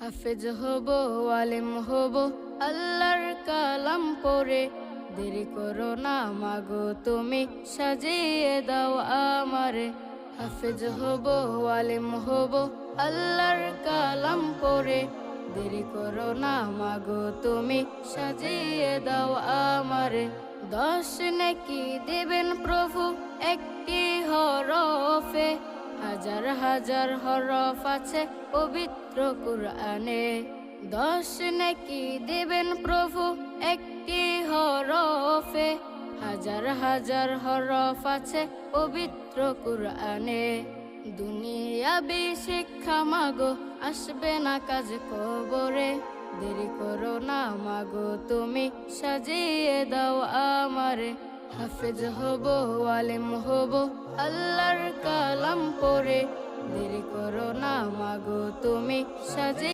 হাফেজ হব, আলেম হব, আল্লাহর কালাম পড়ে। দেরি করো না মাগো তুমি, সাজিয়ে দাও আমারে। হাফেজ হব, আলেম হব, আল্লাহর কালাম পড়ে। দেরি করো না মাগো তুমি, সাজিয়ে দাও আমারে। 10 নেকি দেবেন প্রভু একটি হরফে, হাজার হাজার হরফ আছে পবিত্র কুরআনে। 10 নেকি দেবেন প্রভু একটি হরফে, হাজার হাজার হরফ আছে পবিত্র কুরআনে। দুনিয়াবি শিক্ষা মাগো আসবে না কাজ কবরে। দেরি করো না মাগো তুমি, সাজিয়ে দাও আমারে। হাফেজ হব, আলেম হব, আল্লাহর কালাম পড়ে। দেরি করো না মাগো তুমি, সাজিয়ে